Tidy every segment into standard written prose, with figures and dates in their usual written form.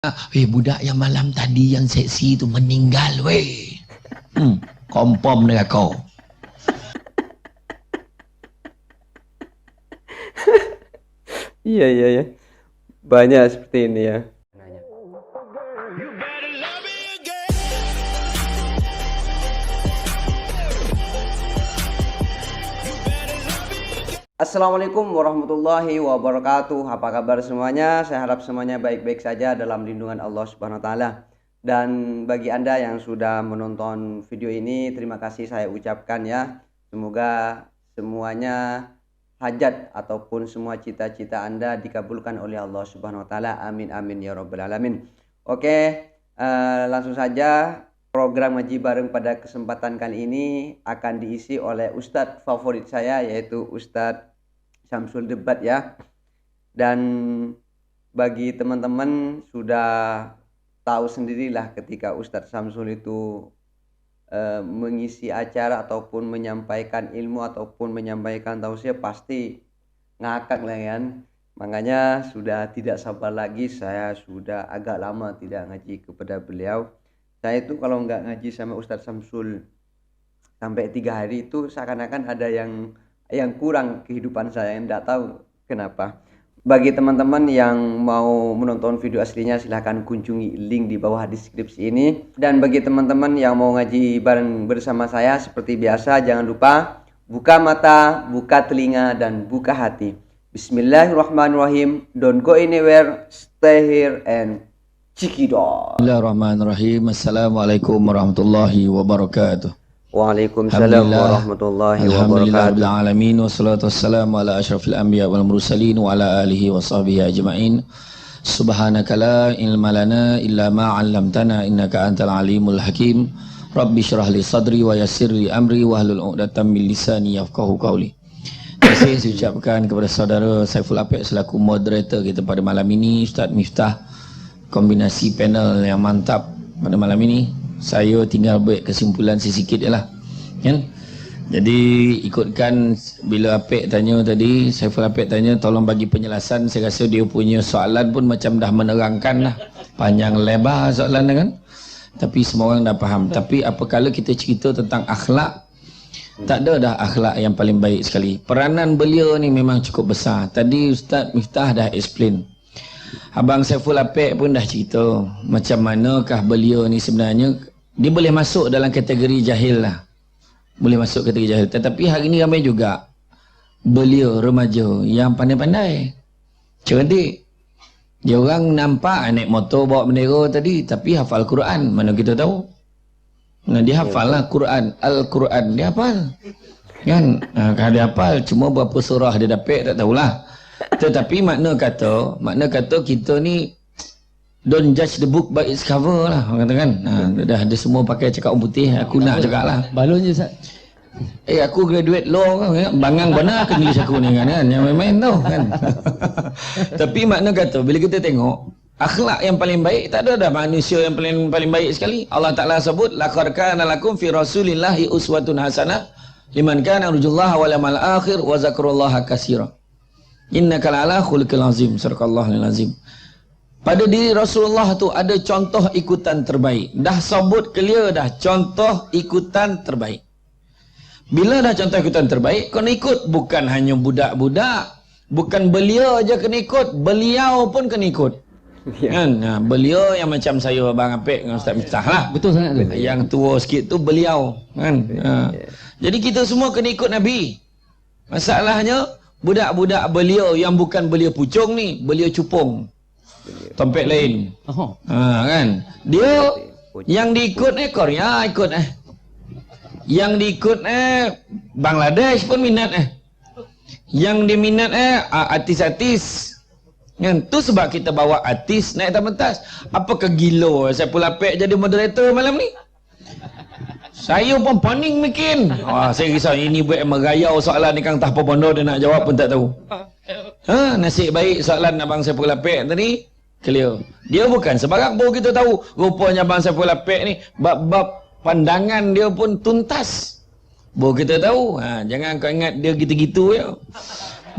Budak yang malam tadi yang seksi tu meninggal weh. Kompom dengan kau. Iya. Banyak seperti ini ya. Assalamualaikum warahmatullahi wabarakatuh. Apa kabar semuanya? Saya harap semuanya baik-baik saja dalam lindungan Allah Subhanahu wa taala. Dan bagi Anda yang sudah menonton video ini, terima kasih saya ucapkan ya. Semoga semuanya hajat ataupun semua cita-cita Anda dikabulkan oleh Allah Subhanahu wa taala. Amin amin ya rabbal alamin. Oke, langsung saja. Program ngaji bareng pada kesempatan kali ini akan diisi oleh Ustadz favorit saya, yaitu Ustadz Syamsul Debat ya. Dan bagi teman-teman sudah tahu sendirilah ketika Ustadz Syamsul itu mengisi acara ataupun menyampaikan ilmu ataupun menyampaikan tausiah pasti ngakak lah kan. Makanya sudah tidak sabar lagi, saya sudah agak lama tidak ngaji kepada beliau. Saya itu kalau nggak ngaji sama Ustadz Syamsul sampai 3 hari itu seakan-akan ada yang kurang kehidupan saya, yang nggak tahu kenapa. Bagi teman-teman yang mau menonton video aslinya silahkan kunjungi link di bawah deskripsi ini. Dan bagi teman-teman yang mau ngaji bareng bersama saya seperti biasa, jangan lupa buka mata, buka telinga, dan buka hati. Bismillahirrahmanirrahim. Don't go anywhere, stay here and Cikidot. Bismillahirrahmanirrahim. Assalamualaikum warahmatullahi wabarakatuh. Waalaikumsalam warahmatullahi wabarakatuh. Alhamdulillahirabbil alamin wassalatu wassalamu ala asyrafil anbiya wal mursalin wa ala alihi wa sahbihi ajmain. Subhanaka la ilma lana illa ma 'allamtana innaka antal alimul hakim. Rabbi shrah li sadri wa yassir li amri wahlul 'uqdatam min lisani yafqahu qawli. Terima kasih saya ucapkan kepada saudara Saiful Apek selaku moderator kita pada malam ini, Ustaz Miftah. Kombinasi panel yang mantap pada malam ini. Saya tinggal buat kesimpulan sedikit je lah kan? Jadi ikutkan bila Apek tanya tadi, Saiful Apek tanya tolong bagi penjelasan. Saya rasa dia punya soalan pun macam dah menerangkan lah, panjang lebar soalan kan, tapi semua orang dah faham. Tapi apakala kita cerita tentang akhlak, tak ada dah akhlak yang paling baik sekali. Peranan beliau ni memang cukup besar. Tadi Ustaz Miftah dah explain, Abang Saiful Apek pun dah cerita macam manakah beliau ni sebenarnya. Dia boleh masuk dalam kategori jahil lah, boleh masuk kategori jahil. Tetapi hari ni ramai juga beliau remaja yang pandai-pandai, cerdik. Dia orang nampak naik motor bawa bendera tadi, tapi hafal Quran. Mana kita tahu? Nah, dia hafal lah Quran, Al-Quran dia hafal kan. Kalau dia hafal cuma berapa surah dia dapat tak tahulah. Tetapi makna kata kita ni don't judge the book by its cover lah, orang kata kan. Dah ada semua pakai cakap orang putih, aku nak cakap lah balon je Ustaz. Aku graduate law kan, bangang benar aku English aku ni kan, yang main-main tau kan. Tapi makna kata bila kita tengok akhlak yang paling baik, tak ada dah manusia yang paling baik sekali. Allah Ta'ala sebut laqad kana lakum fi rasulillahi uswatun hasanah liman kana yarjullaha wal yawmal akhir wa zakarullaha katsira. Innaka la'ala khuluqil azim. Sadaqallahul azim. Pada diri Rasulullah tu ada contoh ikutan terbaik. Dah sebut clear dah, contoh ikutan terbaik. Bila dah contoh ikutan terbaik, kena ikut. Bukan hanya budak-budak, bukan beliau aja kena ikut, beliau pun kena ikut. Kan? Beliau yang macam saya, Abang Apek dengan Ustaz Miftah lah. Betul sangat tu. Yang tua sikit tu beliau kan. Jadi kita semua kena ikut Nabi. Masalahnya budak-budak beliau yang bukan beliau pucung ni, beliau cupung tompet lain. Kan dia yang diikut Korea ikut yang diikut Bangladesh pun minat yang diminat artis-artis kan. Tu sebab kita bawa artis naik atas pentas. Apakah gila Saiful Apek jadi moderator malam ni? Saya pun paning bikin. Saya risau ini buat merayau soalan ni Kang Tahpo Pondo, dia nak jawab pun tak tahu. Nasib baik soalan Abang Saiful Apek tadi clear. Dia bukan sebarang baru kita tahu. Rupanya Abang Saiful Apek ni bab-bab pandangan dia pun tuntas. Baru kita tahu. Jangan kau ingat dia gitu-gitu je.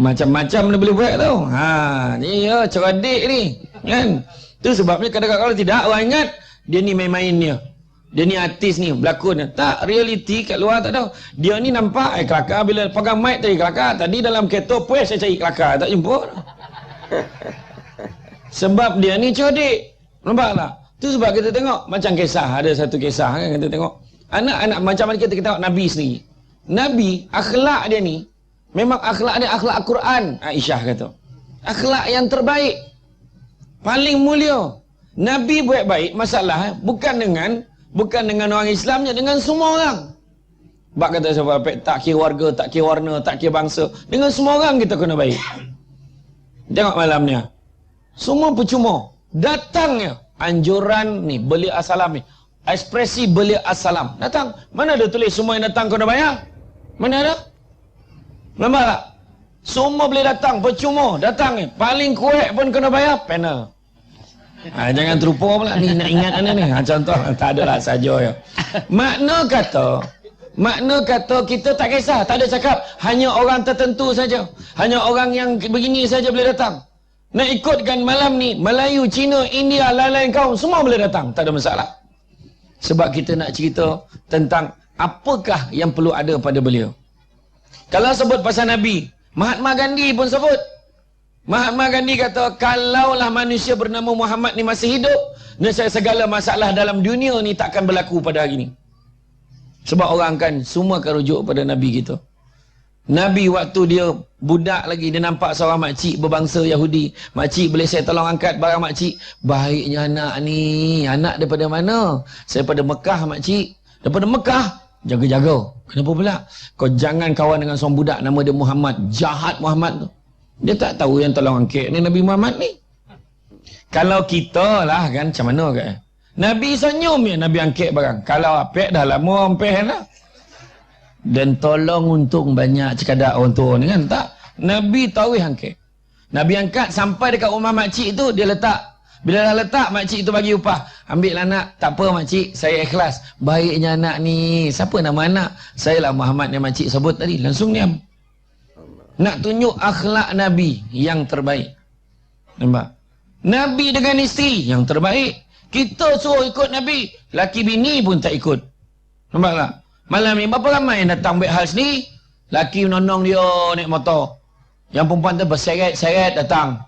Macam-macam dia boleh buat tau. Ni ya cerdik ni kan. Tu sebabnya kadang-kadang tidak orang ingat dia ni main-main dia. Dia ni artis ni, berlakon. Tak, realiti kat luar tak tahu. Dia ni nampak kelakar bila pegang mic tadi kelakar. Tadi dalam kereta puas saya cari kelakar, tak jumpa. Sebab dia ni cerdik. Nampak tak? Tu sebab kita tengok macam kisah, ada satu kisah kan kita tengok. Anak-anak macam mana kita tengok Nabi sendiri. Nabi, akhlak dia ni memang akhlak dia akhlak Al-Quran, Aisyah kata. Akhlak yang terbaik. Paling mulia. Nabi buat baik, masalah bukan dengan orang Islamnya, dengan semua orang. Bak kata siapa, tak kira warga, tak kira warna, tak kira bangsa. Dengan semua orang kita kena baik. Tengok malamnya. Semua percuma. Datangnya anjuran ni, beli assalam ni. Ekspresi beli assalam. Datang. Mana ada tulis semua yang datang kena bayar? Mana ada? Nampak tak? Semua boleh datang, percuma datang ni. Paling kuat pun kena bayar, panel. Jangan terlupa pula ni, nak ingat mana ni. Contoh, tak adalah saja ya. Makna kata kita tak kisah, tak ada cakap hanya orang tertentu saja. Hanya orang yang begini saja boleh datang. Nak ikutkan malam ni, Melayu, Cina, India, lain-lain kaum, semua boleh datang, tak ada masalah. Sebab kita nak cerita tentang apakah yang perlu ada pada beliau. Kalau sebut pasal Nabi, Mahatma Gandhi pun sebut. Mahatma Gandhi kata, kalaulah manusia bernama Muhammad ni masih hidup, nescaya segala masalah dalam dunia ni takkan berlaku pada hari ni. Sebab orang kan semua akan rujuk pada Nabi kita. Nabi waktu dia budak lagi, dia nampak seorang makcik berbangsa Yahudi. Makcik, boleh saya tolong angkat barang makcik? Baiknya anak ni. Anak daripada mana? Saya daripada Mekah makcik. Daripada Mekah? Jaga-jaga. Kenapa pula? Kau jangan kawan dengan seorang budak nama dia Muhammad. Jahat Muhammad tu. Dia tak tahu yang tolong angkat ni Nabi Muhammad ni. Kalau kita lah kan, macam mana kan? Nabi senyum ya, Nabi angkat barang. Kalau apek dah lama ampeh lah. Dan tolong untung banyak cekadak orang tua ni kan, tak? Nabi tahu angkat. Nabi angkat sampai dekat rumah makcik tu, dia letak. Bila dah letak, makcik tu bagi upah. Ambil lah anak, tak apa makcik, saya ikhlas. Baiknya anak ni, siapa nama anak? Saya lah Muhammad yang makcik sebut tadi. Langsung diam. Nak tunjuk akhlak Nabi yang terbaik. Nampak? Nabi dengan isteri yang terbaik. Kita suruh ikut Nabi, laki bini pun tak ikut. Nampak tak? Malam ni berapa ramai yang datang buat hal sendiri? Laki menonong dia naik motor. Yang perempuan tu berseret-seret datang.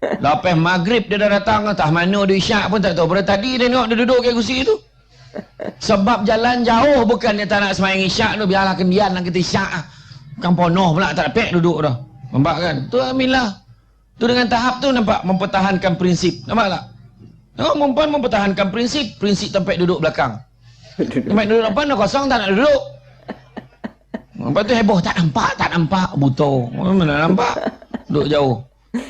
Lepas maghrib dia dah datang, entah mana dia isyak pun tak tahu. Pada tadi dia tengok dia duduk kat kursi tu. Sebab jalan jauh, bukan dia tak nak semayang isyak tu. Biarlah kendian lah kita isyak. Bukan ponoh pula, tak dapat duduk dah. Nampak kan? Tu alhamdulillah. Tu dengan tahap tu nampak mempertahankan prinsip. Nampak tak? Perempuan mempertahankan prinsip tempat duduk belakang. Tempat duduk depan dah kosong, tak nak duduk. Lepas tu heboh, tak nampak, buta. Mana nampak? Duduk jauh.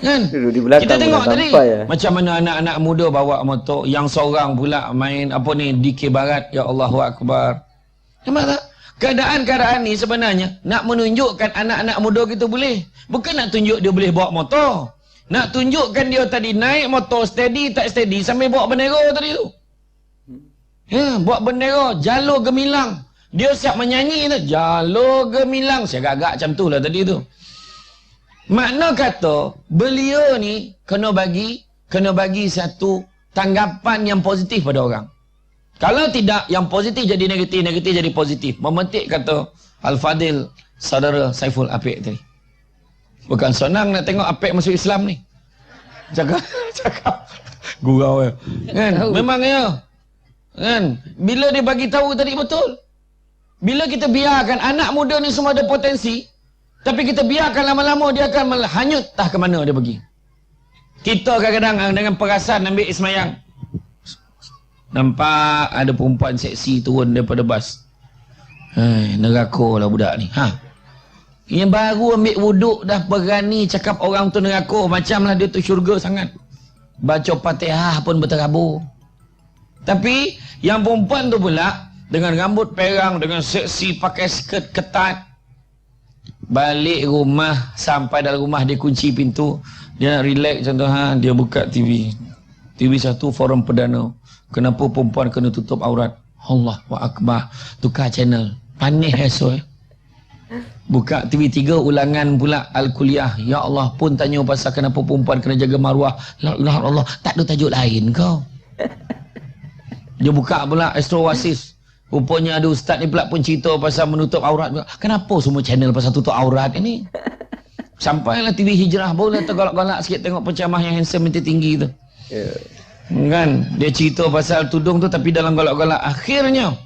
Kan? Duduk di belakang. Kita tengok tadi ya? macam mana anak-anak muda bawa motor, yang seorang pula main apa ni, DK Barat, ya Allahu Akbar. Nampak tak? Keadaan-keadaan ni sebenarnya nak menunjukkan anak-anak muda kita boleh. Bukan nak tunjuk dia boleh bawa motor. Nak tunjukkan dia tadi naik motor steady tak steady sambil bawa bendera tadi tu. Ya, buat bendera, jalur gemilang. Dia siap menyanyi tu, jalur gemilang. Saya gagak macam tu lah tadi tu. Makna kata, beliau ni kena bagi satu tanggapan yang positif pada orang. Kalau tidak, yang positif jadi negatif, negatif jadi positif. Memetik kata Al-Fadil, saudara Saiful Apek tadi. Bukan senang nak tengok Apek masuk Islam ni. Cakap. Gurau ya. Kan? Memang ya. Kan? Bila dia bagi tahu tadi betul. Bila kita biarkan anak muda ni semua ada potensi, tapi kita biarkan lama-lama dia akan hanyut entah ke mana dia pergi. Kita kadang-kadang dengan perasaan ambil ismayang. Nampak ada perempuan seksi turun daripada bas. Neraka lah budak ni. Yang baru ambil wuduk dah berani cakap orang tu neraka. Macamlah dia tu syurga sangat. Baca Fatihah pun berterabur. Tapi yang perempuan tu pula dengan rambut perang, dengan seksi, pakai skirt ketat. Balik rumah, sampai dalam rumah dia kunci pintu. Dia nak relax contoh, dia buka TV. TV satu forum perdana. Kenapa perempuan kena tutup aurat? Allah wa akbar. Tukar channel. Panih esok. Buka TV3 ulangan pula Al-Kuliah. Ya Allah pun tanya pasal kenapa perempuan kena jaga maruah. La ilaha illallah, tak ada tajuk lain kau. Dia buka pula Astro Oasis. Rupanya ada ustaz ni pula pun cerita pasal menutup aurat. Kenapa semua channel pasal tutup aurat ini? Sampailah TV Hijrah boleh tergolak-golak sikit tengok pencamah yang handsome minta tinggi tu. Kan dia cerita pasal tudung tu tapi dalam golak-golak. Akhirnya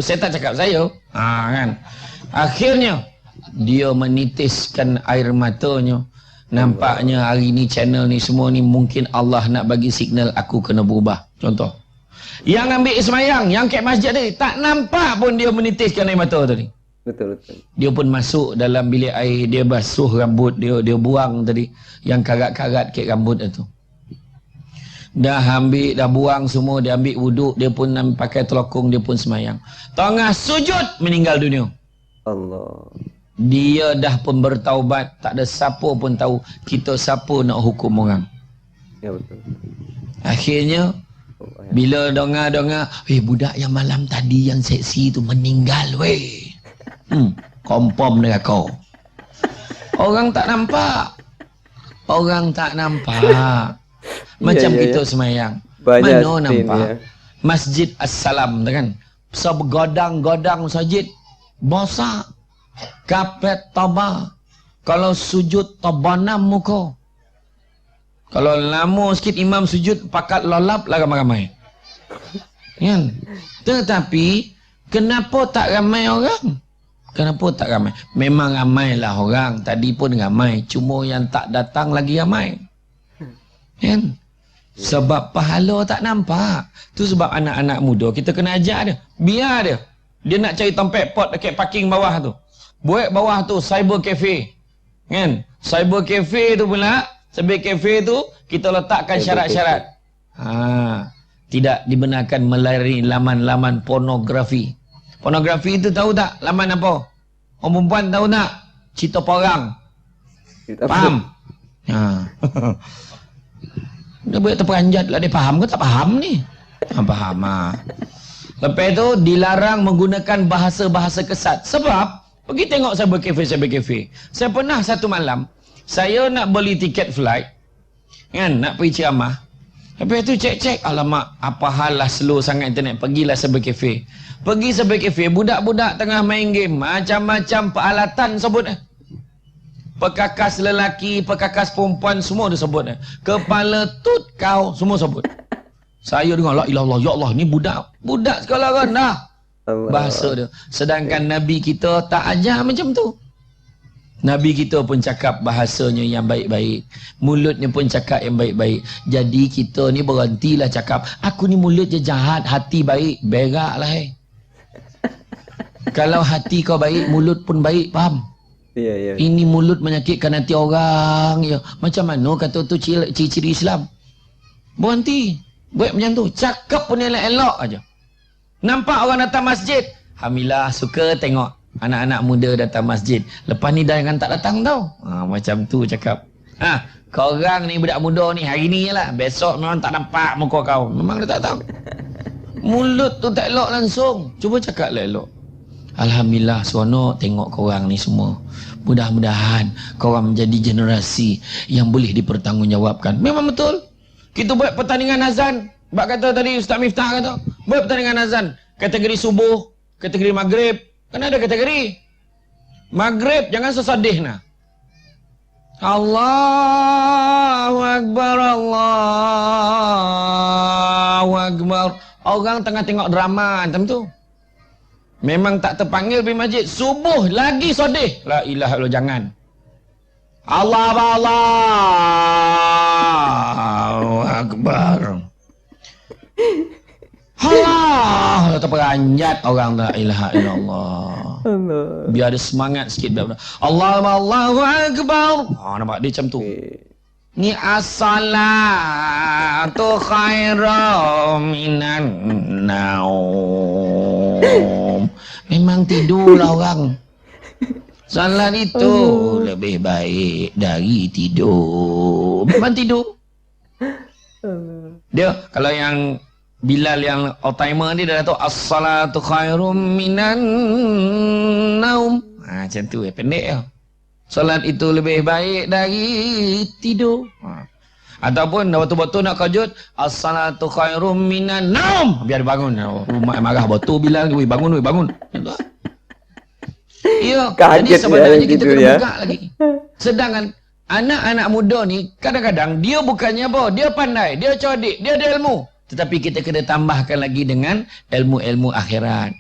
saya tak cakap saya. Kan. Akhirnya dia menitiskan air matanya. Nampaknya hari ni channel ni semua ni mungkin Allah nak bagi signal aku kena berubah. Contoh. Yang ambil semayang, yang kat masjid tadi, tak nampak pun dia menitiskan air mata tadi. Betul. Dia pun masuk dalam bilik air, dia basuh rambut, dia buang tadi yang karat-karat kat rambut itu. Dah ambil, dah buang semua, dia ambil wuduk, dia pun pakai telokong, dia pun semayang. Tengah sujud, meninggal dunia. Allah. Dia dah pun bertaubat, tak ada siapa pun tahu kita siapa nak hukum orang. Ya betul. Akhirnya bila dengar-dengar, budak yang malam tadi yang seksi tu meninggal weh. Kompom dengan kau. Orang tak nampak. Orang tak nampak. Macam kita semayang. Banyak mana nampak? Masjid As-Salam tu kan. Godang-godang masjid bosak. Kapet tabah. Kalau sujud tabanam muka. Kalau lama sikit imam sujud pakat lolap lah ramai-ramai. Kan? Tetapi kenapa tak ramai orang? Kenapa tak ramai? Memang ramailah orang. Tadi pun ramai. Cuma yang tak datang lagi ramai. Kan? Sebab pahala tak nampak. Tu sebab anak-anak muda kita kena ajak dia. Biar dia. Dia nak cari tempat pot dekat parking bawah tu. Buat bawah tu cyber cafe. Kan? Cyber cafe tu pula, cyber cafe tu kita letakkan syarat-syarat. Tidak dibenarkan melayani laman-laman pornografi. Pornografi itu tahu tak? Laman apa? Orang perempuan tahu tak? Cerita porang. Faham? Dia buat terperanjat lah. Dia faham ke tak faham ni? Faham. Lepas tu dilarang menggunakan bahasa-bahasa kesat. Sebab pergi tengok cyber cafe. Saya pernah satu malam, saya nak beli tiket flight, kan, nak pergi ceramah. Lepas tu cek-cek, alamak, apa hal lah slow sangat internet. Pergilah cyber cafe. Pergi cyber cafe, budak-budak tengah main game, macam-macam peralatan sebut. Perkakas lelaki, perkakas perempuan, semua dia sebut. Kepala tut kau, semua sebut. Saya dengar, la ilallah, ya Allah, ni budak sekolah rendah. Bahasa dia. Sedangkan Nabi kita tak ajar macam tu. Nabi kita pun cakap bahasanya yang baik-baik. Mulutnya pun cakap yang baik-baik. Jadi kita ni berhentilah cakap, aku ni mulut je jahat, hati baik. Berak lah. Kalau hati kau baik, mulut pun baik, faham? Ya. Ini mulut menyakitkan hati orang. Ya. Macam mana kata tu ciri-ciri Islam? Berhenti. Buat macam tu. Cakap pun elok-elok aja. Nampak orang datang masjid. Alhamdulillah suka tengok anak-anak muda datang masjid. Lepas ni dah jangan tak datang tau. Macam tu cakap. Korang ni budak muda ni hari ni je lah. Besok memang tak nampak muka kau. Memang dia tak tahu. Mulut tu tak elok langsung. Cuba cakap lah elok. Alhamdulillah seronok tengok korang ni semua. Mudah-mudahan korang menjadi generasi yang boleh dipertanggungjawabkan. Memang betul. Kita buat pertandingan azan. Bak kata tadi Ustaz Miftah kata, buat pertandingan azan. Kategori subuh, kategori maghrib. Kan ada kategori. Maghrib jangan sesedih nah. Allahu Akbar, Allahu Akbar. Orang tengah tengok drama macam tu. Memang tak terpanggil pergi masjid. Subuh lagi sedih. La ilaha illallah, jangan. Allahu Akbar. Allah, terperanjat orang la ilaha illallah. Biar ada semangat sikit. Allahu Akbar. Nampak dia macam tu. Ni as-salatu khairum minan naum. Memang tidurlah orang. Salat itu lebih baik dari tidur. Memang tidur. Dia kalau yang Bilal yang old timer ni dah tahu as-salatu khairum minan naum. Macam tu pendek ya. Solat itu lebih baik dari tidur. Ataupun betul-betul nak kajut, as-salatu khairum minan naum. Biar bangun. Rumah marah betul bilang, "Woi bangun, woi bangun." Ya, jadi sebenarnya kita kena buka lagi. Sedangkan anak-anak muda ni kadang-kadang dia bukannya apa, dia pandai, dia cerdik, dia ada ilmu. Tetapi kita kena tambahkan lagi dengan ilmu-ilmu akhirat.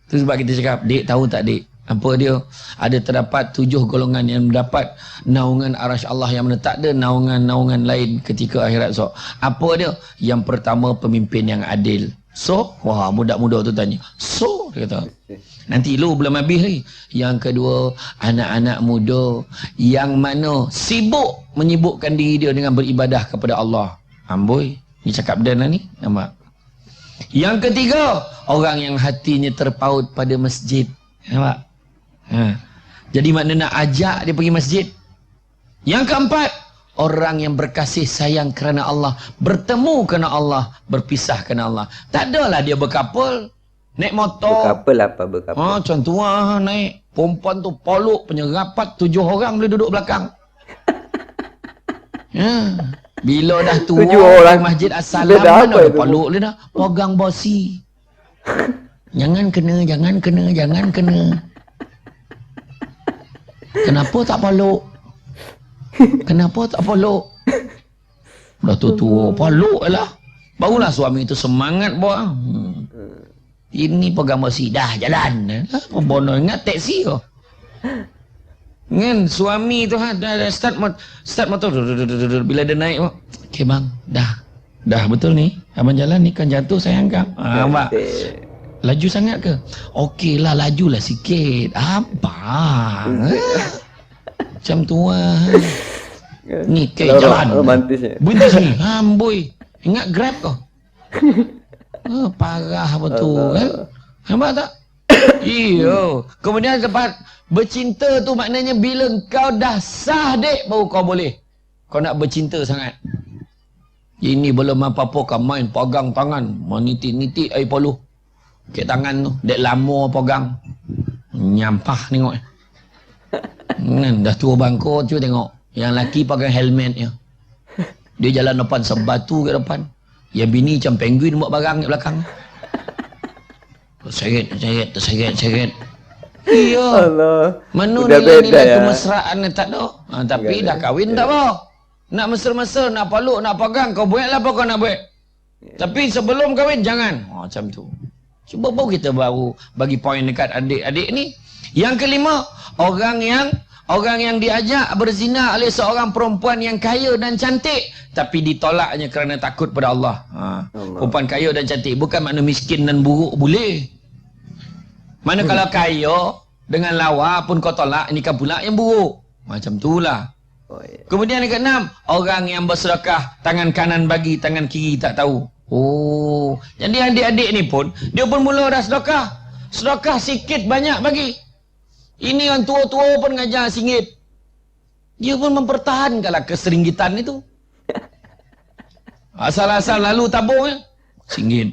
Itu sebab kita cakap, "Dik, tahu tak dik? Apa dia? Ada terdapat 7 golongan yang mendapat naungan arasy Allah yang mana tak ada naungan-naungan lain ketika akhirat." So, apa dia? Yang pertama, pemimpin yang adil. So, wah, budak-muda tu tanya. So, dia kata. Nanti lu belum habis lagi. Yang kedua, anak-anak muda yang mana sibuk menyibukkan diri dia dengan beribadah kepada Allah. Amboi, ni cakap dan lah ni. Nampak? Yang ketiga, orang yang hatinya terpaut pada masjid. Nampak? Jadi makna nak ajak dia pergi masjid. Yang keempat, orang yang berkasih sayang kerana Allah, bertemu kerana Allah, berpisah kerana Allah. Tak adalah dia berkapal, naik motor. Berkapal apa berkapal? Macam tu naik. Perempuan tu poluk punya rapat, 7 orang boleh duduk belakang. Bila dah tua, 7 orang masjid As-Salam mana ada poluk dia dah. Pegang bosi. Jangan kena, jangan kena, jangan kena. Kenapa tak poluk? Kenapa tak poluk? Dah tua poluk lah. Barulah suami itu semangat buat. Ini pegang bosi dah jalan. Bono ingat taksi tu. Kan suami tu dah start motor. Bila dia naik, okey bang, dah betul ni. Abang jalan ni kan jatuh sayang kau. Mbak. Laju sangat ke? Okeylah, lajulah sikit. Abang. Macam tu Ni ke jalan. Romantisnya. Berhenti sini. Amboi. Ingat Grab kau. Parah betul kan? Nampak tak? Iyo. Kemudian tempat bercinta tu maknanya bila kau dah sah dek baru kau boleh. Kau nak bercinta sangat. Ini belum apa-apa kau main pegang tangan. Menitik-nitik air poluh. Ke tangan tu. Dek lama pegang. Nyampah tengok. Dah tua bangkot cuba tengok. Yang laki pakai helmet je. Dia jalan depan sebatu ke depan. Yang bini macam penguin buat barang kat belakang. Terseret. Iya. Allah. Mana nilai kemesraan tak ada. Tapi dah kahwin tak apa. Nak mesra-mesra, nak peluk, nak pegang, kau buatlah apa kau nak buat. Tapi sebelum kahwin jangan. Macam tu. Cuba baru kita bagi poin dekat adik-adik ni. Yang kelima, orang yang diajak berzina oleh seorang perempuan yang kaya dan cantik tapi ditolaknya kerana takut pada Allah. Perempuan kaya dan cantik bukan makna miskin dan buruk boleh. Mana kalau kaya dengan lawa pun kau tolak, ini kan pula yang buruk. Macam itulah. Kemudian yang keenam, orang yang bersedekah tangan kanan bagi, tangan kiri tak tahu. Jadi adik-adik ni pun dia pun mula dah sedekah. Sedekah sikit banyak bagi. Ini yang tua-tua pun ngajar singgit. Dia pun mempertahankanlah keseringgitan itu. Asal-asal lalu tabung singgit.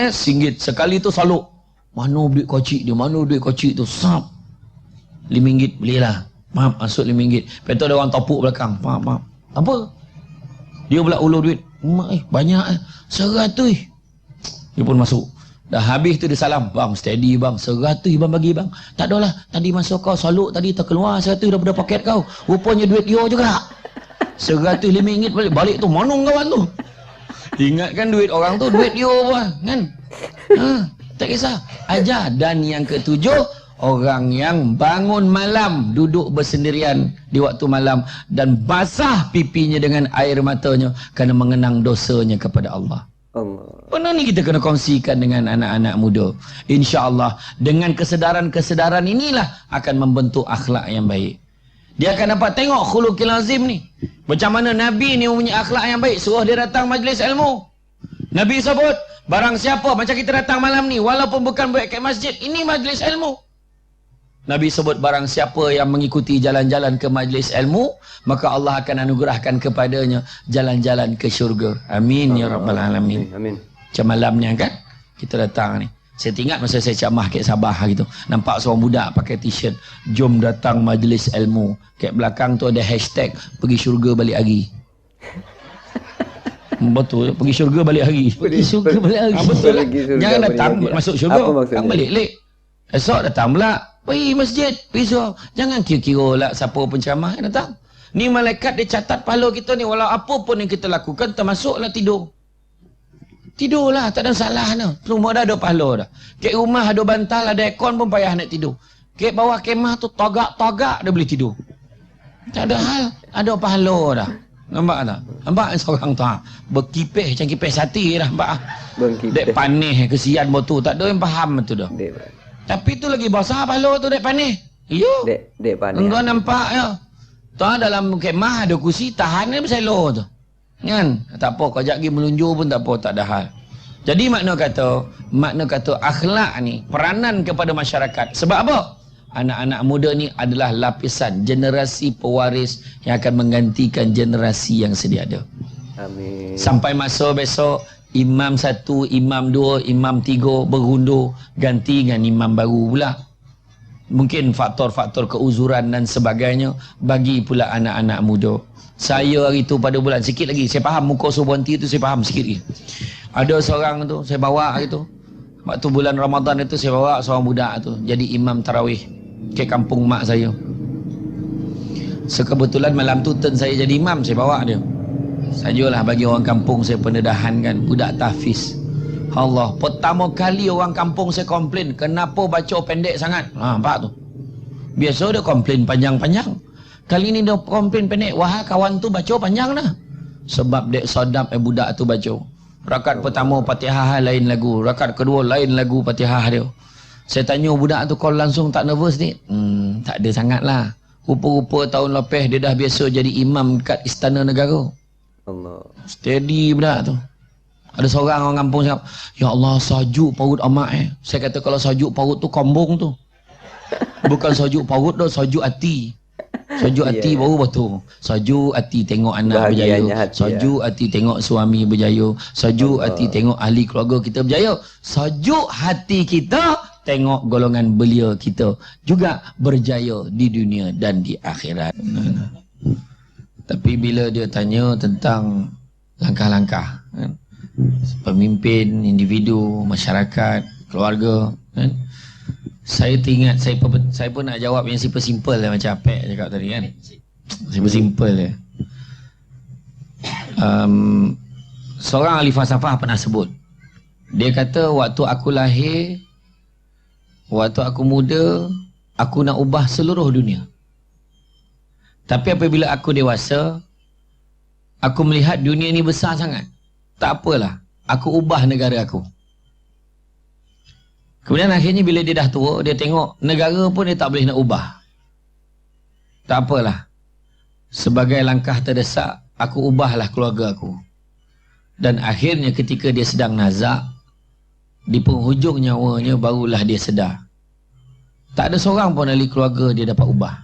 Singgit. Sekali tu saluk. Mana duit kocik dia? Mana duit kocik tu? Sap. RM5 belilah. Maaf, masuk RM5. Lepas tu ada orang topuk belakang. Maaf. Apa? Dia pula ulur duit. Banyak 100. Dia pun masuk. Dah habis tu dia salam. Bang, steady bang. 100 bang bagi bang. Tak adalah. Tadi masuk kau saluk tadi terkeluar 100 daripada poket kau. Rupanya duit dia juga. 100 RM5 balik tu. Mana kawan tu? Ingatkan duit orang tu. Duit dia pun. Kan? Tak kisah. Ajar. Dan yang ketujuh. Orang yang bangun malam. Duduk bersendirian di waktu malam. Dan basah pipinya dengan air matanya. Kerana mengenang dosanya kepada Allah. Benda ni kita kena kongsikan dengan anak-anak muda. InsyaAllah dengan kesedaran-kesedaran inilah akan membentuk akhlak yang baik. Dia akan dapat tengok khuluqil azim ni. Macam mana Nabi ni mempunyai akhlak yang baik. Suruh dia datang majlis ilmu. Nabi sebut, barang siapa macam kita datang malam ni, walaupun bukan buat kat masjid, ini majlis ilmu. Nabi sebut barang siapa yang mengikuti jalan-jalan ke majlis ilmu, maka Allah akan anugerahkan kepadanya jalan-jalan ke syurga. Amin ya rabbal alamin. Amin. Macam malam ni kan kita datang ni. Saya ingat masa saya ceramah kat Sabah gitu. Nampak seorang budak pakai t-shirt, jom datang majlis ilmu. Kat belakang tu ada hashtag, pergi syurga balik hari. Betul, pergi syurga balik hari. Pergi syurga balik hari. Betul lah. Jangan datang masuk syurga. Kan balik lek. Esok datang pula. Pergi masjid. Pergi syurga. Jangan kira-kira lah siapa penceramah yang datang. Ni malaikat dia catat pahala kita ni. Walau apa pun yang kita lakukan, termasuklah tidur. Tidurlah, tak ada salah dah. Semua dah ada pahala dah. Kat rumah ada bantal, ada aircon pun payah nak tidur. Kat bawah kemah tu tagak-tagak dia boleh tidur. Tak ada hal, ada pahala dah. Nampak tak? Nampak seorang tu berkipih macam kipih sati dah, nampak ah. Dek panih kesian botu, tak ada yang faham tu dah. Tapi tu lagi besar pahala tu dek panih. Iyo. Dek panih. Engkau nampak ya. Tu dalam kemah ada kursi tahan dia berselo tu. Kan? Tak apa, kau jap pergi melunjur pun tak apa, tak ada hal. Jadi makna kata akhlak ni peranan kepada masyarakat. Sebab apa? Anak-anak muda ni adalah lapisan generasi pewaris yang akan menggantikan generasi yang sedia ada. Amin. Sampai masa besok imam 1, imam 2, imam 3 berundur ganti dengan imam baru pula. Mungkin faktor-faktor keuzuran dan sebagainya bagi pula anak-anak muda. Saya hari tu pada bulan sikit lagi, saya faham muka Subhanti tu, saya faham sikit lagi. Ada seorang tu saya bawa hari tu. Waktu bulan Ramadan itu saya bawa seorang budak tu jadi imam tarawih ke kampung mak saya. Sekebetulan malam tu turn saya jadi imam, saya bawa dia. Sajalah bagi orang kampung saya pendedahan kan, budak tahfiz. Allah, pertama kali orang kampung saya komplain, kenapa baca pendek sangat? Nampak tu. Biasa dia komplain panjang-panjang. Kali ni dia komplain pendek. Wah, kawan tu baca panjang dah. Sebab dek sodap budak tu baca. Rakaat pertama Fatihah lain lagu, rakaat kedua lain lagu Fatihah dia. Saya tanya budak tu, kau langsung tak nervous ni? Tak ada sangat lah. Rupa-rupa tahun lepas dia dah biasa jadi imam dekat Istana Negara. Allah. Steady budak tu. Ada seorang orang kampung cakap, ya Allah, sajuk parut amat . Saya kata kalau sajuk parut tu kombong tu. Bukan sajuk parut tu, sajuk hati. Sajuk hati baru betul. Sajuk hati tengok anak berjaya. Sajuk hati tengok suami berjaya. Sajuk hati tengok ahli keluarga kita berjaya. Sajuk hati kita tengok golongan belia kita juga berjaya di dunia dan di akhirat. Tapi bila dia tanya tentang langkah-langkah kan, pemimpin, individu, masyarakat, keluarga kan, saya teringat, saya pun nak jawab yang simple lah macam Apek cakap tadi kan. Simple je. Seorang ahli falsafah pernah sebut. Dia kata waktu aku lahir, waktu aku muda, aku nak ubah seluruh dunia. Tapi apabila aku dewasa, aku melihat dunia ni besar sangat. Tak apalah, aku ubah negara aku. Kemudian akhirnya bila dia dah tua, dia tengok negara pun dia tak boleh nak ubah. Tak apalah. Sebagai langkah terdesak, aku ubahlah keluarga aku. Dan akhirnya ketika dia sedang nazak, di penghujung nyawanya barulah dia sedar. Tak ada seorang pun ahli keluarga dia dapat ubah.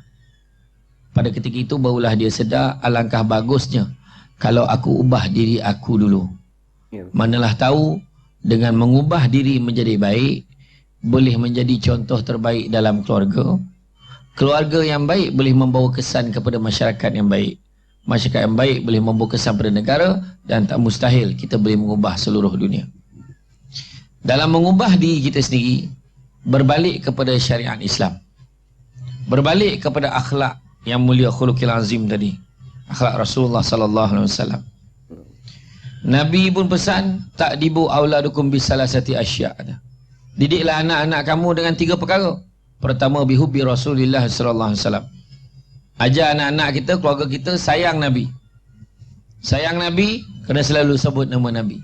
Pada ketika itu barulah dia sedar, alangkah bagusnya kalau aku ubah diri aku dulu. Manalah tahu dengan mengubah diri menjadi baik, boleh menjadi contoh terbaik dalam keluarga. Keluarga yang baik boleh membawa kesan kepada masyarakat yang baik. Masyarakat yang baik boleh membawa kesan pada negara, dan tak mustahil kita boleh mengubah seluruh dunia. Dalam mengubah diri kita sendiri, berbalik kepada syariat Islam. Berbalik kepada akhlak yang mulia, khuluqil azim tadi. Akhlak Rasulullah sallallahu alaihi wasallam. Nabi pun pesan, ta'dibu auladukum bisalasati asya'. Didiklah anak-anak kamu dengan 3 perkara. Pertama, bihubbi Rasulillah sallallahu alaihi wasallam. Ajar anak-anak kita, keluarga kita sayang Nabi. Sayang Nabi kena selalu sebut nama Nabi.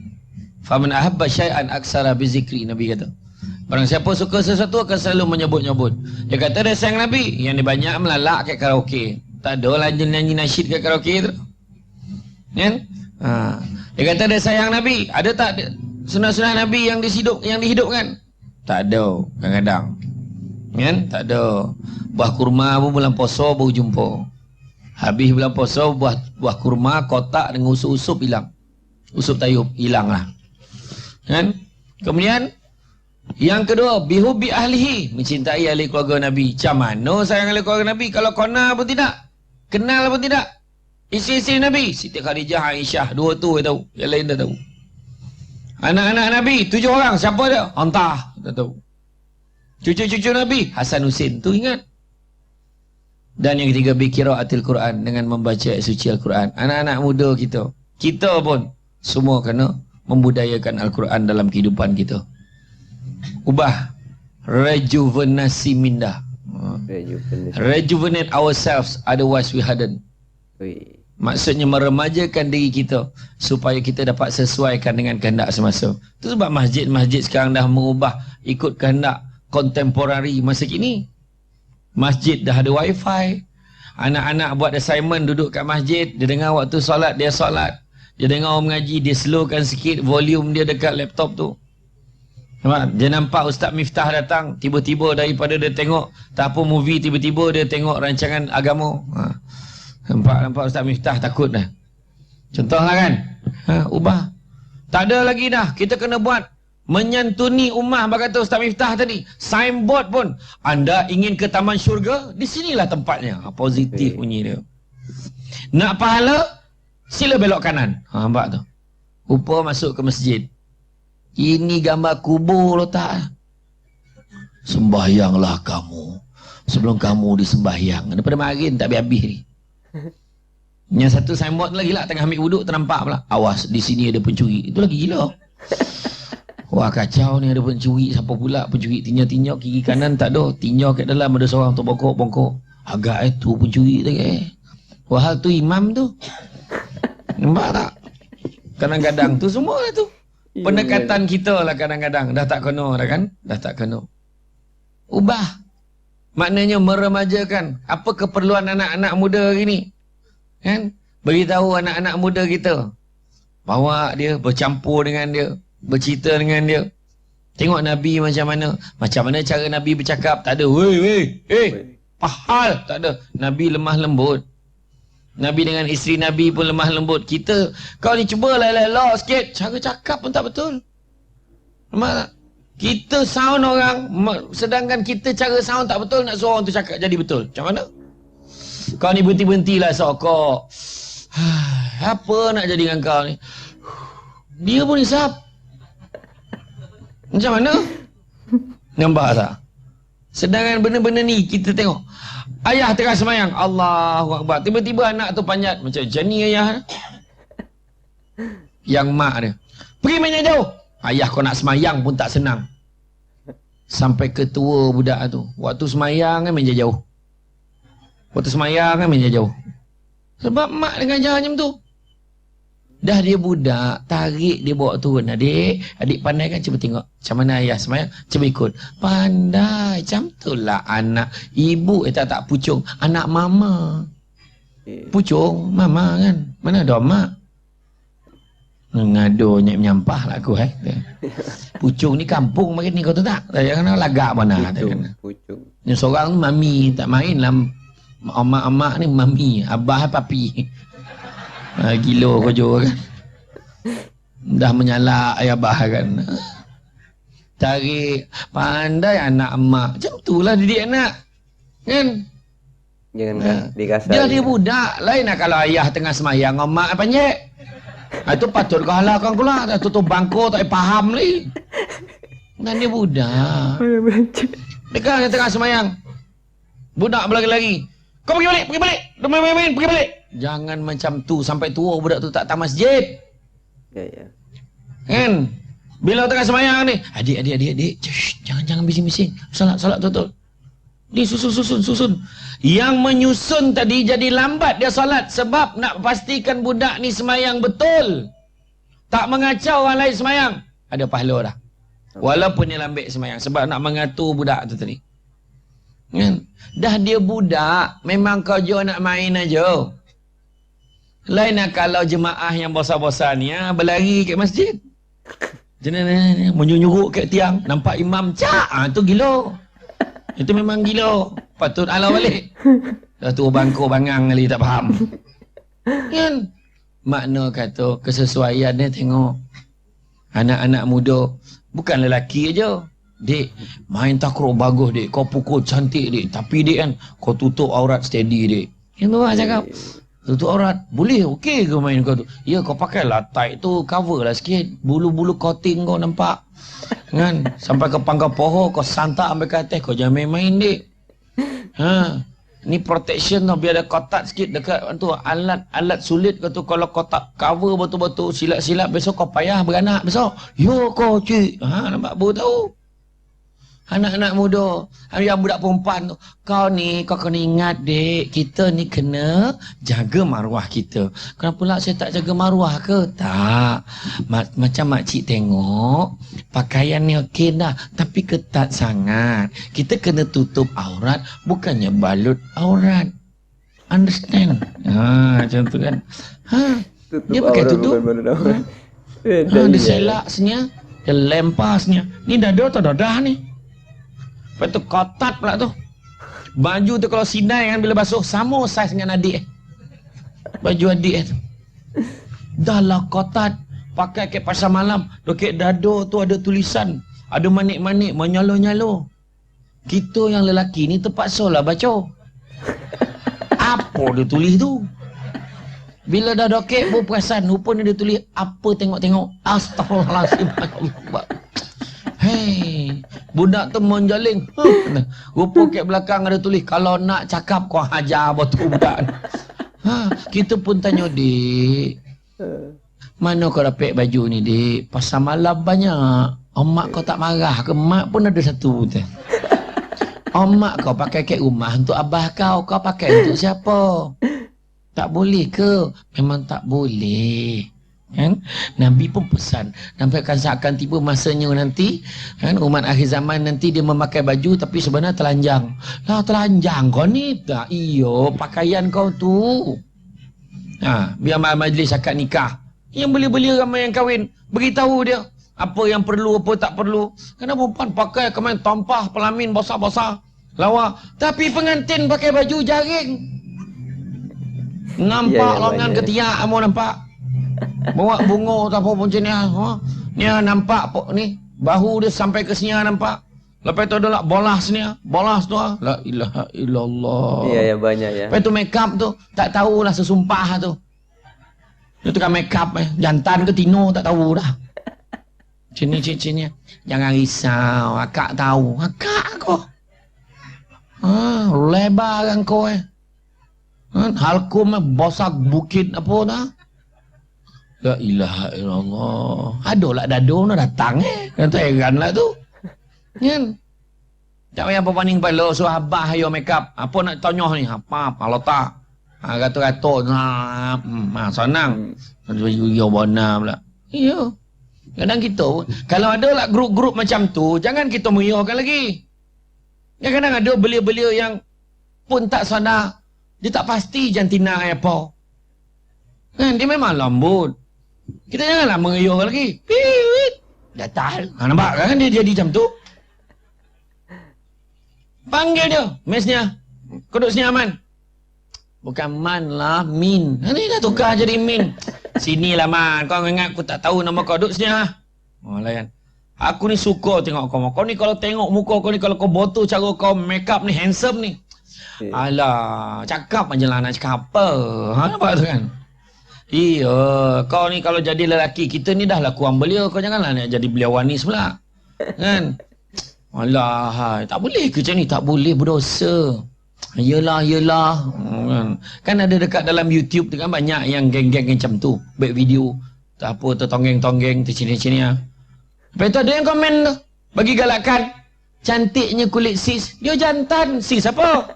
Faman ahabba syai'an aksara bizikri, Nabi kata. Barang siapa suka sesuatu akan selalu menyebut-nyebut. Dia kata dia sayang Nabi, yang dia banyak melalak kat karaoke. Tak ada lah nyanyi nasyid kat karaoke tu. Kan? Dia kata dia sayang Nabi. Ada tak sunah-sunah Nabi yang dihidupkan? Tak ada kadang-kadang. Kan? Tak ada. Buah kurma pun bulan puasa baru jumpa. Habis bulan puasa buah kurma kotak dengan usup-usup hilang. Usup tayub hilang lah. Kan? Kemudian Yang kedua, bihubi ahlihi, mencintai ahli keluarga Nabi. Macam mana sayang ahli keluarga Nabi? Kalau kona pun tidak, kenal pun tidak. Isteri-isteri Nabi, Siti Khadijah, Aisyah, dua tu dia tahu, yang lain tak tahu. Anak-anak Nabi, 7 orang, siapa dia? Antah, tak tahu. Cucu-cucu Nabi, Hasan Husin, tu ingat. Dan yang ketiga, biqiraatil Quran, dengan membaca suci Al-Quran. Anak-anak muda kita pun semua kena membudayakan Al-Quran dalam kehidupan kita. Ubah, rejuvenasi minda. Rejuvenate ourselves, otherwise we hadn't. Maksudnya meremajakan diri kita supaya kita dapat sesuaikan dengan kehendak semasa. Itu sebab masjid-masjid sekarang dah mengubah ikut kehendak kontemporari masa kini. Masjid dah ada wifi. Anak-anak buat assignment duduk kat masjid, dia dengar waktu solat, dia solat. Dia dengar orang mengaji, dia slowkan sikit volume dia dekat laptop tu. Dia nampak Ustaz Miftah datang, tiba-tiba daripada dia tengok tak apa movie, tiba-tiba dia tengok rancangan agama. Nampak Ustaz Miftah takut dah. Contohlah kan. Ubah. Tak ada lagi dah. Kita kena buat menyantuni ummah, berkata Ustaz Miftah tadi. Signboard pun, anda ingin ke taman syurga, di sinilah tempatnya. Positif bunyi dia. Nak pahala, sila belok kanan. Nampak tu. Rupa masuk ke masjid. Ini gambar kubur letak. Sembahyanglah kamu sebelum kamu disembahyang. Daripada marin tak habis-habis ni. Yang satu signboard lagi lah, tengah ambil wuduk ternampak pula. Awas, di sini ada pencuri. Itu lagi gila. Wah kacau ni, ada pencuri. Siapa pula pencuri? Tinjau-tinjau kiri kanan tak ada. Tinjau kat dalam ada seorang tu bongkok. Agak tu pencuri tu ke. Wah tu imam tu. Nampak tak? Kadang-kadang tu semua lah tu. Pendekatan kita lah kadang-kadang. Dah tak kena dah kan? Dah tak kena. Ubah. Maknanya meremajakan. Apa keperluan anak-anak muda hari ni? Kan? Beritahu anak-anak muda kita. Bawa dia, bercampur dengan dia. Bercerita dengan dia. Tengok Nabi macam mana. Macam mana cara Nabi bercakap. Tak ada. Weh. Pahal. Tak ada. Nabi lemah lembut. Nabi dengan isteri Nabi pun lemah lembut. Kita, kau ni cuba elok sikit. Cara cakap pun tak betul. Nampak tak? Kita sound orang, sedangkan kita cara sound tak betul, nak suruh orang tu cakap jadi betul. Macam mana? Kau ni berhenti-berhentilah sokok. Apa nak jadi dengan kau ni? Dia pun hisap. Macam mana? Nampak tak? Sedangkan benda-benda ni kita tengok. Ayah tengah semayang. Allahu Akbar. Tiba-tiba anak tu panjat. Macam ni ayah. Yang mak dia. Pergi main jauh. Ayah kau nak semayang pun tak senang. Sampai ketua budak tu. Waktu semayang kan main jauh. Waktu semayang kan main jauh. Sebab mak dengan ajar macam tu. Dah dia budak, tarik dia bawa turun. Adik pandai kan, cuba tengok. Macam mana ayah semayang, cuba ikut. Pandai, macam tu lah anak. Ibu, tak pucung. Anak mama. Pucung, mama kan. Mana ada mak? Ngado menyampah lah aku. Pucung ni kampung makin ni, kau tahu tak? Jangan lagak mana. Pucung. Yang seorang mami, tak main lah. Amak-amak ni mami, abah papi. Gilo kojo kan. Dah menyalak ayah bah kan. Tarik. Pandai anak emak. Macam tu lah didik anak. Kan? Jangan dikasar. Dia budak. Lain lah kalau ayah tengah semayang. Emak panjek. Itu patut kau halakkan pula. Dah tutup bangku tak faham ni. Dan dia budak. Dia tengah semayang. Budak berlari-lari. Kau pergi balik. Main, pergi balik. Jangan macam tu. Sampai tua budak tu tak datang masjid. Ya. Kan? Bila tengah semayang ni. Adik. Jangan bising-bising. Salat betul. Dia susun. Yang menyusun tadi jadi lambat dia salat. Sebab nak pastikan budak ni semayang betul. Tak mengacau orang lain semayang. Ada pahala dah. Walaupun dia lambat semayang. Sebab nak mengatur budak tu tadi. Kan? Dah dia budak. Memang kau jo nak main aja. Lain lah kalau jemaah yang bosan-bosan ni berlari kat masjid. Menyuruh kat tiang. Nampak imam cak. Tu gila. Itu memang gila. Patut alau balik. Dah tu bangku bangang kali tak faham. Kan? Makna kata kesesuaian dia tengok. Anak-anak muda. Bukan lelaki aja. Dek, main takraw bagus dek. Kau pukul cantik dek. Tapi dek kan, kau tutup aurat steady dek. Yang tu lah cakap. Tutup aurat. Boleh, okey ke main kau tu? Ya, kau pakai lah tight tu, cover lah sikit. Bulu-bulu coating kau nampak. Kan? Sampai ke pangkal pohon, kau santak sampai ke atas. Kau jangan main-main dek. Ha. Ni protection tau, biar ada kotak sikit dekat tu alat sulit kau tu. Kalau kau tak cover betul-betul silat-silat, besok kau payah beranak besok. Yo kau cik. Ha, nampak apa tahu? Anak-anak muda, yang budak perempuan tu, kau kena ingat dek, kita ni kena jaga maruah kita. Kenapa pula saya tak jaga maruah ke? Tak. Macam makcik tengok, pakaian ni okey dah, tapi ketat sangat. Kita kena tutup aurat, bukannya balut aurat. Understand? Ha, macam tu kan. Ha, dia pakai tutup. Dia selak senyap, dia lempar senyap. Ni dada atau dadah ni? Lepas tu kotat pula tu. Baju tu kalau sidai kan bila basuh, sama saiz dengan adik. Baju adik tu. Dah lah kotat. Pakai ke pasar malam. Dekat dada tu ada tulisan. Ada manik-manik menyalo-nyalo. Kita yang lelaki ni terpaksa lah baca. Apa dia tulis tu? Bila dah dokek baru perasan. Rupanya dia tulis apa tengok-tengok. Astaghfirullahaladzim. Hei, budak tu menjaling. Rupa kat belakang ada tulis, kalau nak cakap kau hajar betul budak. Ha, kita pun tanya, Dik, mana kau dapat baju ni, Dik? Pasar malam banyak. Mak kau tak marah ke? Mak pun ada satu. Mak kau pakai kat rumah untuk abah kau. Kau pakai untuk siapa? Tak boleh ke? Memang tak boleh. Kan? Nabi pun pesan, sampai akan tiba masanya nanti, kan, umat akhir zaman nanti dia memakai baju tapi sebenarnya telanjang. Lah telanjang kau ni? Tak, iyo pakaian kau tu. Ha, biar majlis akad nikah, yang belia-belia ramai yang kahwin, beritahu dia apa yang perlu, apa tak perlu. Kenapa perempuan pakai kemain tampah pelamin basah-basah lawa, tapi pengantin pakai baju jaring. Nampak longan ketiak kamu nampak. Bawa bunga atau apa macam ni. Ha? Ni nampak ni. Bahu dia sampai ke sini nampak. Lepas tu ada lah bolas ni. Bolas tu. La ilaha illallah. Ya banyak ya. Lepas tu make up tu. Tak tahulah sesumpah tu. Dia tukar make up jantan ke tino tak tahu dah. Cini. Jangan risau. Akak tahu. Akak kau. Ha, lebar kan kau Halkum bosak bukit apa dah. La ilaha illallah. Aduh lah dado nak datang Kan tu heran lah tu. Kan? Tak payah apa paning pala suruh abah ayo make up. Apa nak tanya ni? Apa letak? Ha kata-kata senang. Yo bona pula. Iya. Kadang kita kalau ada lah grup-grup macam tu, jangan kita meriahkan lagi. Kadang ada belia-belia yang pun tak sadar. Dia tak pasti jantina apa. Kan dia memang lembut. Kita janganlah mengayuh lagi. Datal. Ha, nampak kan dia jadi macam tu. Panggil dia. Mesnya. Kau duduk sini Aman. Bukan Man lah. Min. Ini dah tukar jadi Min. Sinilah Man. Kau ingat aku tak tahu nama kau. Duduk sini lah. Oh layan. Aku ni suka tengok kau. Kau ni kalau tengok muka kau ni. Kalau kau botol cara kau make up ni. Handsome ni. Alah. Cakap aja lah nak cakap apa. Ha, nampak tu kan. Iya, kau ni kalau jadi lelaki kita ni dah lah kurang belia, kau janganlah nak jadi belia wanis pula. Kan? Alah, tak boleh ke macam ni? Tak boleh, berdosa. Yelah. Kan ada dekat dalam YouTube tu kan banyak yang geng-geng macam tu. Baik video, tak apa, tertonggeng-tonggeng, tercini-cini lah. Lepas tu ada yang komen tu, bagi galakan. Cantiknya kulit sis. Dia jantan, sis apa?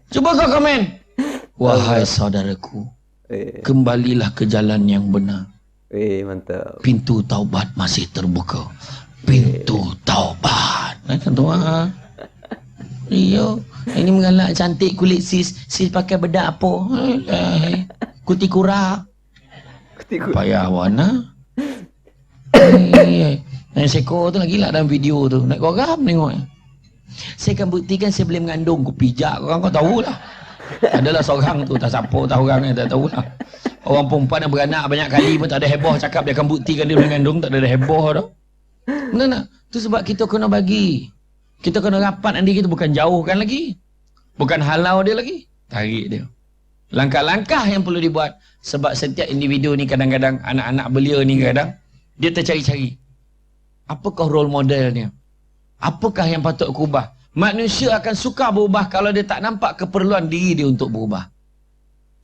Cuba kau komen. Wahai saudaraku, kembalilah ke jalan yang benar. Mantap. Pintu taubat masih terbuka. Pintu taubat. Kan tu ah. Iyo, ini mengalak cantik kulit sis. Sis pakai bedak apa? Kuti kura. Payah warna. Seko tu lagi lah dalam video tu. Nak korang tengok. Saya akan buktikan saya boleh mengandung. Kau pijak korang, kau tahulah. Adalah seorang tu, tak siapa tahu orang ni, tak tahu lah. Orang perempuan yang beranak banyak kali pun tak ada heboh cakap dia akan buktikan dia mengandung, tak ada heboh dah. Benar tak? Tu sebab kita kena bagi. Kita kena rapat nanti kita bukan jauhkan lagi. Bukan halau dia lagi. Tarik dia. Langkah-langkah yang perlu dibuat. Sebab setiap individu ni kadang-kadang, anak-anak belia ni kadang, dia tercari-cari. Apakah role modelnya? Apakah yang patut aku ubah? Manusia akan suka berubah kalau dia tak nampak keperluan diri dia untuk berubah.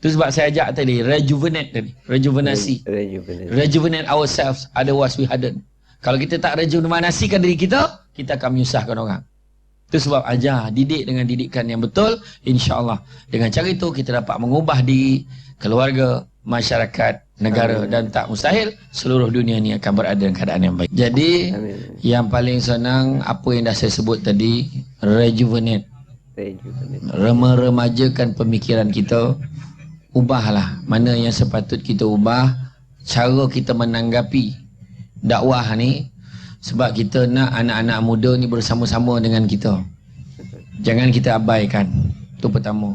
Itu sebab saya ajak tadi, rejuvenate tadi. Rejuvenasi. Rejuvenate ourselves, otherwise we hadn't. Kalau kita tak rejuvenasikan diri kita, kita akan menyusahkan orang. Itu sebab ajar, didik dengan didikan yang betul, insya-Allah. Dengan cara itu kita dapat mengubah diri, keluarga, masyarakat, negara. Dan tak mustahil seluruh dunia ni akan berada dalam keadaan yang baik. Jadi yang paling senang apa yang dah saya sebut tadi, rejuvenate. Remajakan pemikiran kita. Ubahlah mana yang sepatut kita ubah, cara kita menanggapi dakwah ni, sebab kita nak anak-anak muda ni bersama-sama dengan kita. Jangan kita abaikan. Itu pertama.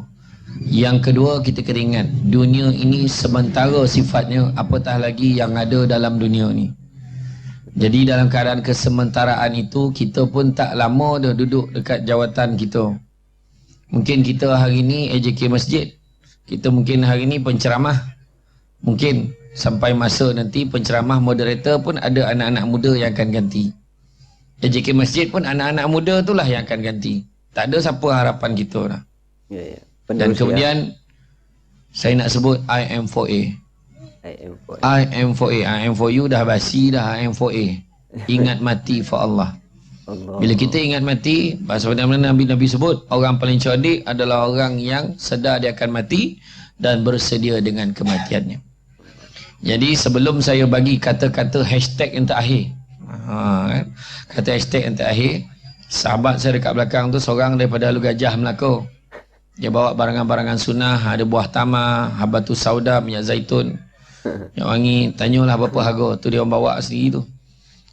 Yang kedua, kita kena ingat dunia ini sementara sifatnya, apatah lagi yang ada dalam dunia ni. Jadi dalam keadaan kesementaraan itu, kita pun tak lama dah duduk dekat jawatan kita. Mungkin kita hari ni AJK Masjid, kita mungkin hari ni penceramah, mungkin sampai masa nanti penceramah moderator pun ada anak-anak muda yang akan ganti. AJK Masjid pun anak-anak muda itulah yang akan ganti. Tak ada siapa harapan kita lah. Dan kemudian saya nak sebut IM4A. IM4A. IM4U dah basi dah. IM4A. Ingat mati for Allah. Bila kita ingat mati, sebenarnya Nabi sebut orang paling cerdik adalah orang yang sedar dia akan mati dan bersedia dengan kematiannya. Jadi sebelum saya bagi kata-kata hashtag yang terakhir, kata hashtag yang terakhir, sahabat saya dekat belakang tu seorang daripada Lu Gajah, Melaka. Dia bawa barangan-barangan sunnah, ada buah tamar, habatus sauda, minyak zaitun, minyak wangi. Tanyalah berapa harga. Tu dia orang bawa sendiri tu.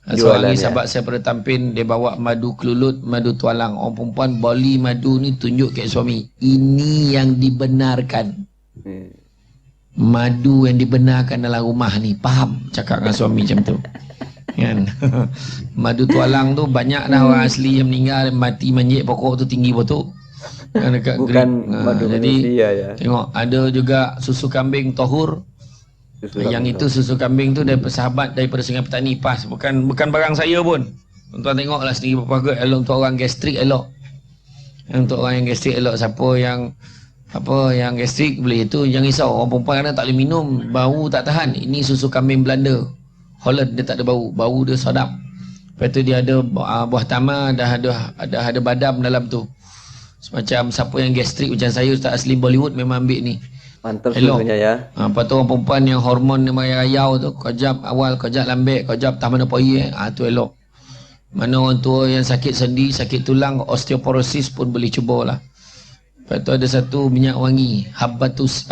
Seorang lagi sahabat saya pada Tampin, dia bawa madu kelulut, madu tualang. Orang perempuan beli madu ni tunjuk ke suami. Ini yang dibenarkan. Madu yang dibenarkan dalam rumah ni. Faham? Cakap dengan suami macam tu. Kan? Madu tualang tu banyak dah orang asli yang meninggal, mati manjit pokok tu tinggi betul. Kan dekat bukan madu jadi manusia, ya. Tengok ada juga susu kambing tahur. Yang itu susu kambing tu daripada sahabat daripada Sungai Petani pas, bukan barang saya pun. Tuan-tuan tengoklah sendiri berapa harga. Elok untuk orang gastrik elok. Untuk orang yang gastrik elok. Siapa yang gastrik boleh itu, jangan risau. Orang perempuan kadang tak boleh minum, bau tak tahan. Ini susu kambing Belanda, Holland, dia tak ada bau. Bau dia sedap. Lepas tu dia ada buah tamar, ada badam dalam tu. Semacam siapa yang gastrik macam saya, Ustaz asli Bollywood memang ambil ni. Mantap susunya ya. Lepas tu orang perempuan yang hormon dia rayau tu, kejap awal, kejap lambek, kejap tak mana poi tu elok. Mana orang tua yang sakit sendi, sakit tulang, osteoporosis pun boleh cubalah. Lepas tu ada satu minyak wangi, habatus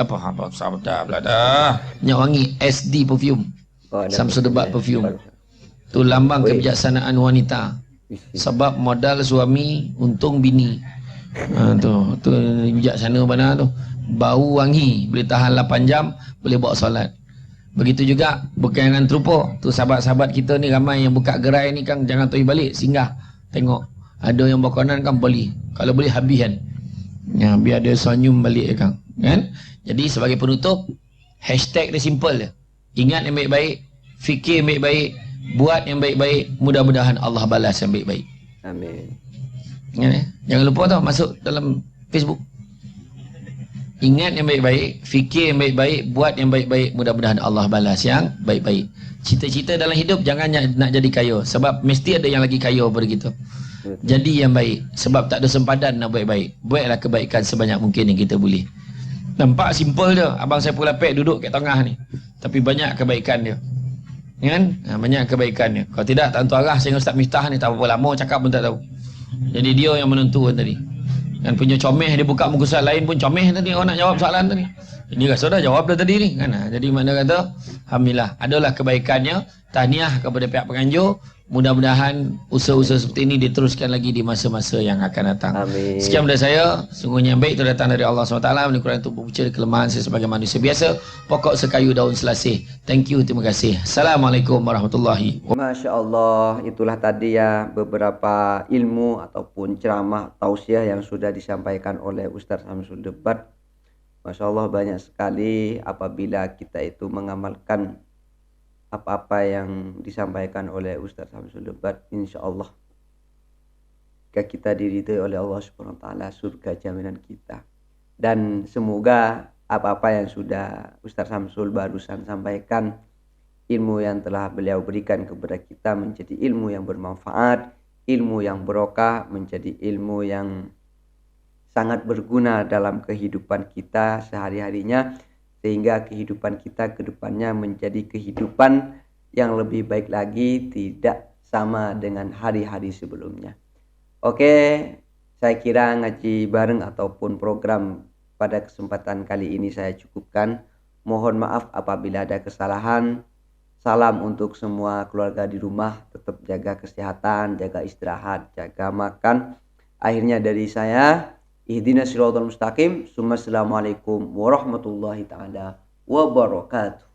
minyak wangi SD perfume. Samsudebat perfume. Tu lambang kebijaksanaan wanita. Sebab modal suami untung bini. Tu bijaksana mana tu. Bau wangi, boleh tahan 8 jam, boleh bawa solat. Begitu juga berkaitan terupa. Tu sahabat-sahabat kita ni ramai yang buka gerai ni kan, jangan tuai balik, singgah. Tengok, ada yang berkonan kan beli. Kalau beli habis kan. Ya, biar dia senyum balik kan. Jadi sebagai penutup, hashtag dia simple je. Ingat yang baik-baik, fikir yang baik-baik, buat yang baik-baik, mudah-mudahan Allah balas yang baik-baik. Amin. Jangan lupa tau masuk dalam Facebook. Ingat yang baik-baik, fikir yang baik-baik, buat yang baik-baik, mudah-mudahan Allah balas yang baik-baik. Cita-cita dalam hidup jangan nak jadi kaya, sebab mesti ada yang lagi kaya daripada kita. Jadi yang baik, sebab tak ada sempadan nak baik-baik. Buatlah kebaikan sebanyak mungkin yang kita boleh. Nampak simple je. Abang saya Pulapek duduk kat tengah ni, tapi banyak kebaikan dia. Kan? Banyak kebaikan dia. Kalau tidak, tak tentu arah saya dengan Ustaz Miftah ni tak apa lama cakap pun tak tahu. Jadi dia yang menentukan tadi. Dan punya comeh, dia buka muka soalan lain pun comeh tadi, orang nak jawab soalan tadi. Ini kan sudah jawab dah tadi ni kan. Jadi mana kata alhamdulillah adalah kebaikannya. Tahniah kepada pihak penganjur. Mudah-mudahan usaha-usaha seperti ini diteruskan lagi di masa-masa yang akan datang. Amin. Sekian dari saya. Sungguhnya yang baik itu datang dari Allah SWT. Kurang untuk berbicara kelemahan saya sebagai manusia biasa. Pokok sekayu daun selasih. Thank you, terima kasih. Assalamualaikum warahmatullahi wabarakatuh. Masya Allah, itulah tadi ya beberapa ilmu ataupun ceramah tausiah yang sudah disampaikan oleh Ustadz Samsul Debat. Masya Allah banyak sekali apabila kita itu mengamalkan apa-apa yang disampaikan oleh Ustadz Samsul Debat, insya Allah jika kita diridhai oleh Allah Subhanahu wa taala, surga jaminan kita. Dan semoga apa-apa yang sudah Ustadz Samsul barusan sampaikan, ilmu yang telah beliau berikan kepada kita menjadi ilmu yang bermanfaat, ilmu yang barokah, menjadi ilmu yang sangat berguna dalam kehidupan kita sehari-harinya, sehingga kehidupan kita ke depannya menjadi kehidupan yang lebih baik lagi, tidak sama dengan hari-hari sebelumnya. Oke, saya kira ngaji bareng ataupun program pada kesempatan kali ini saya cukupkan. Mohon maaf apabila ada kesalahan. Salam untuk semua keluarga di rumah, tetap jaga kesehatan, jaga istirahat, jaga makan. Akhirnya dari saya, ihdinas siratal mustaqim. Assalamualaikum warahmatullahi taala wabarakatuh.